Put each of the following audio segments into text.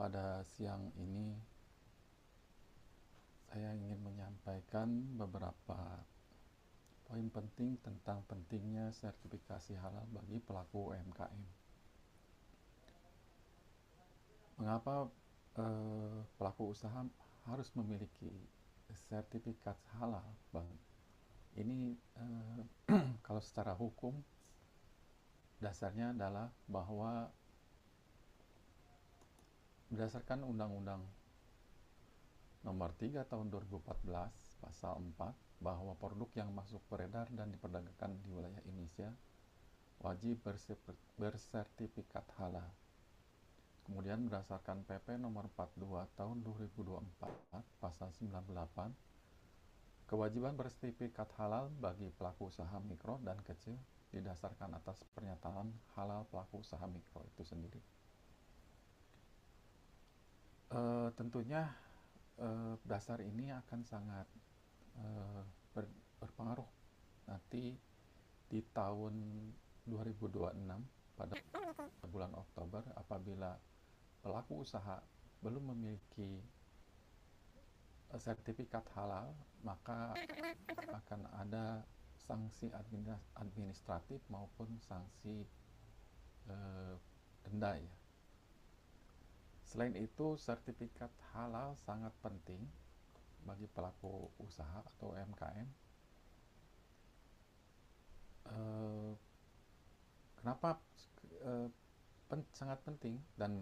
Pada siang ini saya ingin menyampaikan beberapa poin penting tentang pentingnya sertifikasi halal bagi pelaku UMKM. Mengapa pelaku usaha harus memiliki sertifikat halal, Bang? Ini kalau secara hukum dasarnya adalah bahwa berdasarkan Undang-Undang Nomor 3 Tahun 2014 Pasal 4, bahwa produk yang masuk beredar dan diperdagangkan di wilayah Indonesia wajib bersertifikat halal. Kemudian berdasarkan PP Nomor 42 Tahun 2024 Pasal 98, kewajiban bersertifikat halal bagi pelaku usaha mikro dan kecil didasarkan atas pernyataan halal pelaku usaha mikro itu sendiri. Tentunya dasar ini akan sangat berpengaruh nanti di tahun 2026 pada bulan Oktober, apabila pelaku usaha belum memiliki sertifikat halal, maka akan ada sanksi administratif maupun sanksi denda ya. Selain itu, sertifikat halal sangat penting bagi pelaku usaha atau UMKM. Kenapa sangat penting dan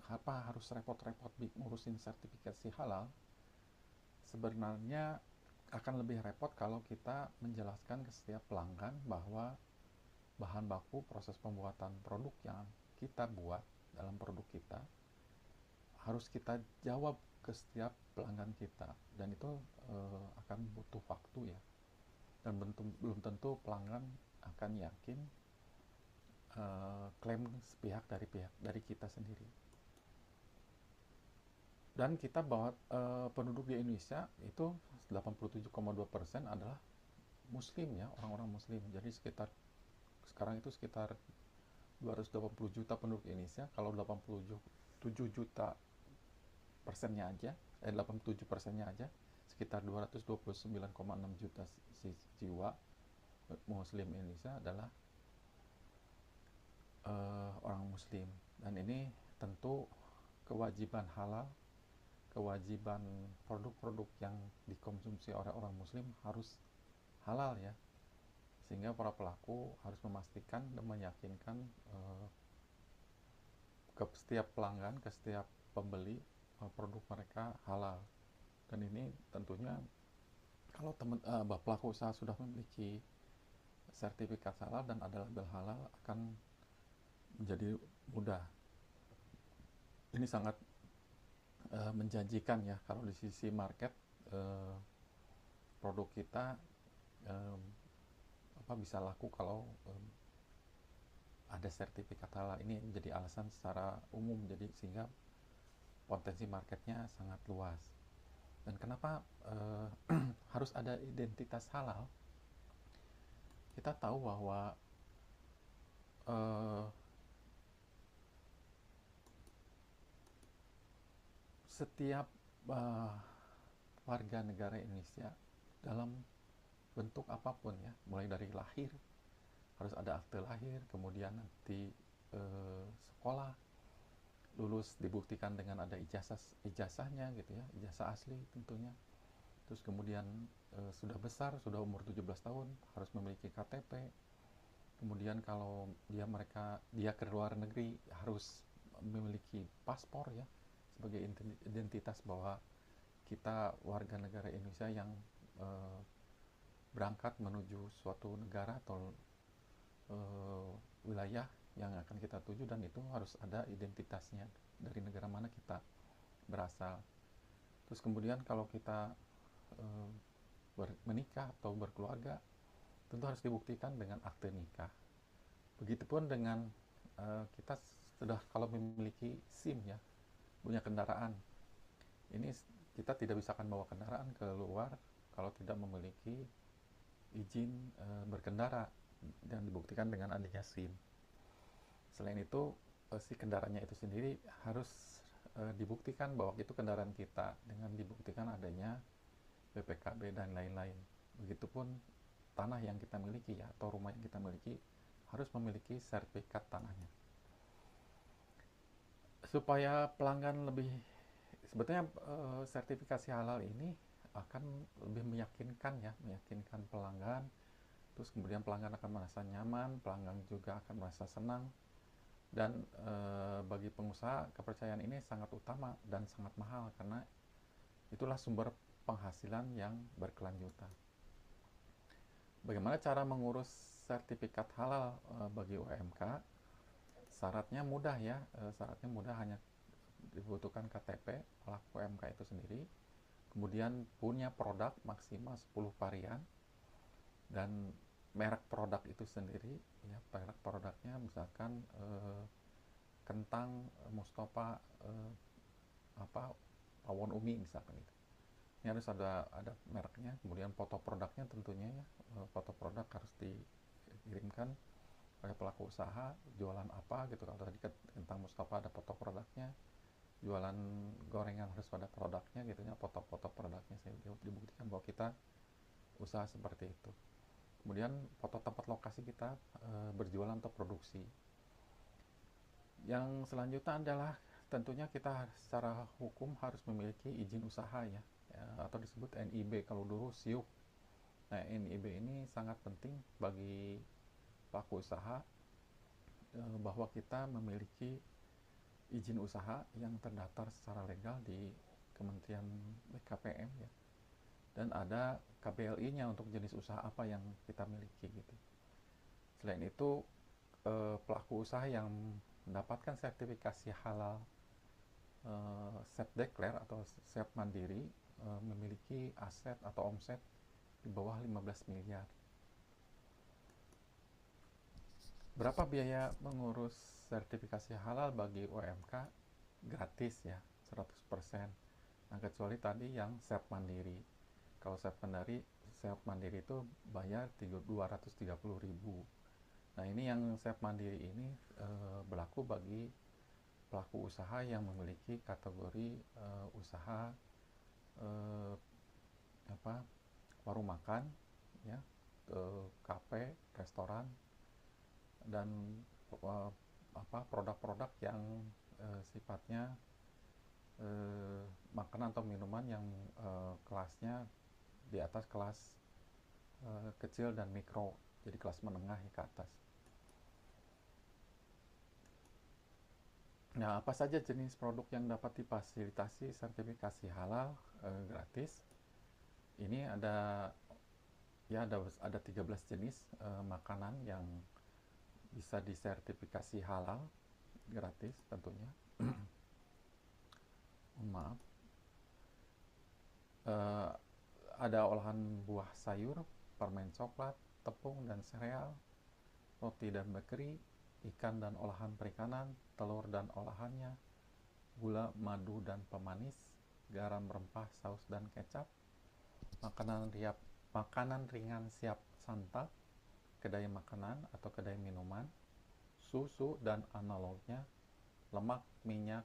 apa harus repot-repot ngurusin sertifikasi halal? Sebenarnya akan lebih repot kalau kita menjelaskan ke setiap pelanggan bahwa bahan baku proses pembuatan produk yang kita buat dalam produk kita harus kita jawab ke setiap pelanggan kita, dan itu akan butuh waktu ya, dan belum tentu pelanggan akan yakin klaim sepihak dari kita sendiri. Dan kita bahwa penduduk di Indonesia itu 87,2% adalah Muslim ya, orang-orang Muslim. Jadi sekarang itu sekitar 280 juta penduduk Indonesia. Kalau 87 juta persennya aja, 87%-nya aja, sekitar 229,6 juta jiwa Muslim Indonesia adalah orang Muslim. Dan ini tentu kewajiban halal, kewajiban produk-produk yang dikonsumsi oleh orang Muslim harus halal ya, sehingga para pelaku harus memastikan dan meyakinkan ke setiap pelanggan, ke setiap pembeli, produk mereka halal. Dan ini tentunya kalau pelaku usaha sudah memiliki sertifikat halal dan ada label halal, akan menjadi mudah. Ini sangat menjanjikan ya, kalau di sisi market produk kita bisa laku kalau ada sertifikat halal. Ini menjadi alasan secara umum, jadi sehingga potensi marketnya sangat luas. Dan kenapa harus ada identitas halal? Kita tahu bahwa setiap warga negara Indonesia dalam bentuk apapun ya, mulai dari lahir harus ada akte lahir, kemudian nanti sekolah, lulus dibuktikan dengan ada ijazahnya gitu ya, ijazah asli tentunya. Terus kemudian sudah besar, sudah umur 17 tahun harus memiliki KTP. Kemudian kalau dia ke luar negeri harus memiliki paspor ya, sebagai identitas bahwa kita warga negara Indonesia yang berangkat menuju suatu negara atau wilayah yang akan kita tuju, dan itu harus ada identitasnya dari negara mana kita berasal. Terus kemudian kalau kita menikah atau berkeluarga, tentu harus dibuktikan dengan akte nikah. Begitupun dengan kita sudah kalau memiliki SIM ya, punya kendaraan, ini kita tidak bisa akan bawa kendaraan ke luar kalau tidak memiliki izin berkendara dan dibuktikan dengan adanya SIM. Selain itu, si kendaraannya itu sendiri harus dibuktikan bahwa itu kendaraan kita dengan dibuktikan adanya BPKB dan lain-lain. Begitupun tanah yang kita miliki ya, atau rumah yang kita miliki harus memiliki sertifikat tanahnya. Supaya pelanggan lebih, sebetulnya sertifikasi halal ini akan lebih meyakinkan ya, meyakinkan pelanggan. Terus kemudian pelanggan akan merasa nyaman, pelanggan juga akan merasa senang. Dan bagi pengusaha kepercayaan ini sangat utama dan sangat mahal karena itulah sumber penghasilan yang berkelanjutan. Bagaimana cara mengurus sertifikat halal bagi UMK? Syaratnya mudah ya, syaratnya mudah, hanya dibutuhkan KTP pelaku UMK itu sendiri, kemudian punya produk maksimal 10 varian, dan merek produk itu sendiri ya, merek produknya misalkan kentang Mustafa Pawon Umi misalkan itu. Ini harus ada mereknya, kemudian foto produknya tentunya ya, foto produk harus dikirimkan oleh pelaku usaha, jualan apa gitu. Kalau tadi kentang Mustafa ada foto produknya, jualan gorengan harus ada produknya gitu ya, foto-foto produknya, saya dibuktikan bahwa kita usaha seperti itu. Kemudian foto tempat lokasi kita berjualan atau produksi. Yang selanjutnya adalah tentunya kita secara hukum harus memiliki izin usaha ya, atau disebut NIB kalau dulu SIUP. Nah, NIB ini sangat penting bagi pelaku usaha bahwa kita memiliki izin usaha yang terdaftar secara legal di Kementerian BKPM ya, dan ada KBLI-nya untuk jenis usaha apa yang kita miliki gitu. Selain itu pelaku usaha yang mendapatkan sertifikasi halal self declare atau self mandiri memiliki aset atau omset di bawah 15 miliar. Berapa biaya mengurus sertifikasi halal bagi UMK? Gratis ya, 100%. Nah, kecuali tadi yang self mandiri. Kalau self mandiri itu bayar 230.000. Nah, ini yang self mandiri ini berlaku bagi pelaku usaha yang memiliki kategori usaha warung makan ya, kafe, restoran, dan produk-produk yang sifatnya makanan atau minuman yang kelasnya di atas kelas kecil dan mikro, jadi kelas menengah ke atas. Nah, apa saja jenis produk yang dapat difasilitasi sertifikasi halal gratis? Ini ada 13 jenis makanan yang bisa disertifikasi halal gratis tentunya. Maaf. Ada olahan buah sayur, permen coklat, tepung dan sereal, roti dan bakery, ikan dan olahan perikanan, telur dan olahannya, gula, madu dan pemanis, garam, rempah, saus dan kecap, makanan ringan siap santap, kedai makanan atau kedai minuman, susu dan analognya, lemak, minyak,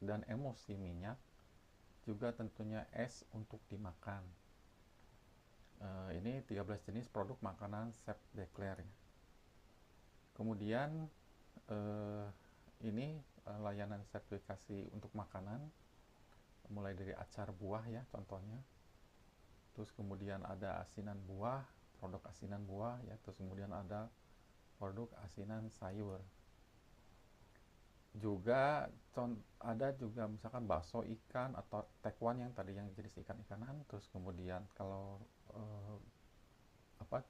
dan emulsi minyak, juga tentunya es untuk dimakan. Ini 13 jenis produk makanan self declare. Kemudian ini layanan sertifikasi untuk makanan, mulai dari acar buah ya contohnya, terus kemudian ada asinan buah, produk asinan buah ya, terus kemudian ada produk asinan sayur. Juga ada juga misalkan bakso ikan atau tekwan yang tadi yang jenis ikan-ikanan, terus kemudian kalau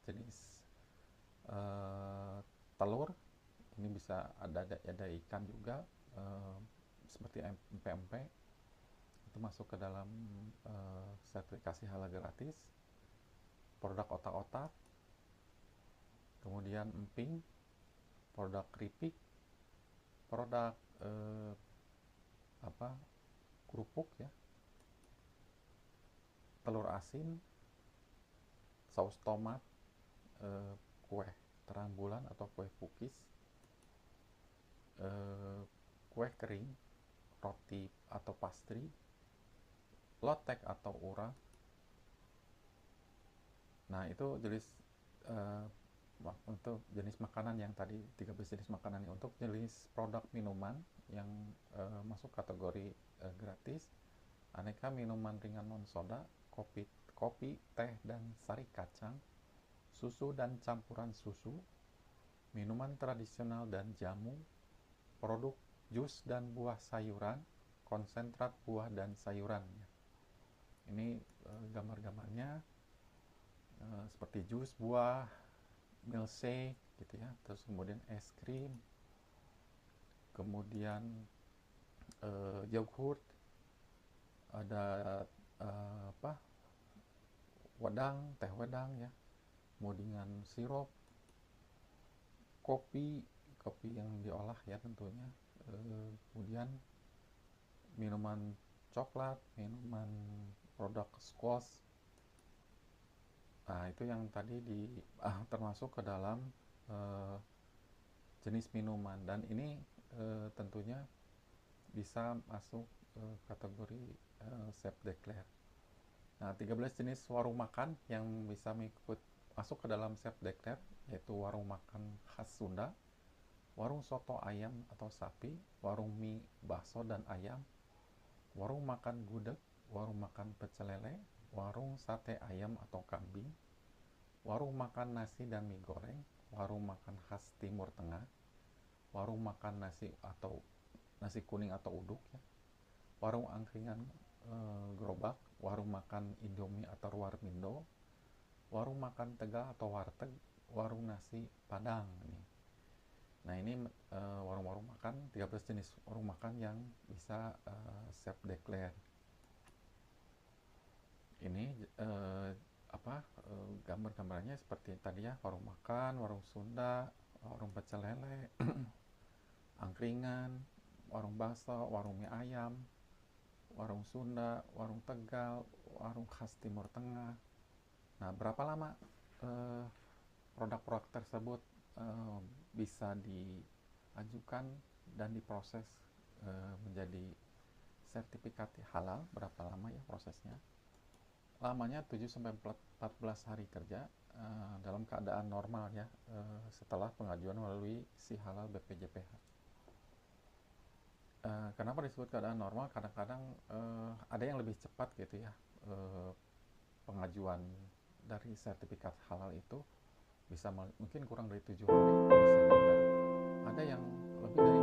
jenis telur ini bisa ada ikan juga, seperti empek-empek itu masuk ke dalam sertifikasi halal gratis. Produk otak-otak, kemudian emping, produk keripik, produk kerupuk ya, telur asin, saus tomat, kue terang bulan atau kue pukis, kue kering, roti atau pastry, lotek atau ura. Nah, itu jenis untuk jenis makanan yang tadi 13 jenis makanan. Untuk jenis produk minuman yang masuk kategori gratis, aneka minuman ringan non soda, kopi, teh dan sari kacang, susu dan campuran susu, minuman tradisional dan jamu, produk jus dan buah sayuran, konsentrat buah dan sayuran. Ini gambar-gambarnya seperti jus buah, milkshake gitu ya, terus kemudian es krim, kemudian yogurt, ada teh wedang ya, kemudian sirup, kopi yang diolah ya tentunya, kemudian minuman coklat, minuman produk squash. Nah, itu yang tadi termasuk ke dalam jenis minuman, dan ini tentunya bisa masuk kategori self declare. Nah, 13 jenis warung makan yang bisa masuk ke dalam self declare yaitu warung makan khas Sunda, warung soto ayam atau sapi, warung mie, bakso dan ayam, warung makan gudeg, warung makan pecel lele, warung sate ayam atau kambing, warung makan nasi dan mie goreng, warung makan khas Timur Tengah, warung makan nasi kuning atau uduk ya, warung angkringan gerobak, warung makan Indomie atau warmindo, warung makan Tegal atau warteg, warung nasi Padang nih. Nah, ini warung-warung makan, 13 jenis warung makan yang bisa self declare. Ini gambar-gambarnya seperti tadi ya, warung makan, warung Sunda, warung pecel lele, angkringan, warung bakso, warung mie ayam, warung Sunda, warung Tegal, warung khas Timur Tengah. Nah, berapa lama produk-produk tersebut bisa diajukan dan diproses menjadi sertifikat halal, berapa lama ya prosesnya? Lamanya 7-14 hari kerja dalam keadaan normal ya, setelah pengajuan melalui si halal BPJPH. Kenapa disebut keadaan normal? Kadang-kadang ada yang lebih cepat gitu ya, pengajuan dari sertifikat halal itu bisa mungkin kurang dari 7 hari, bisa juga ada yang lebih dari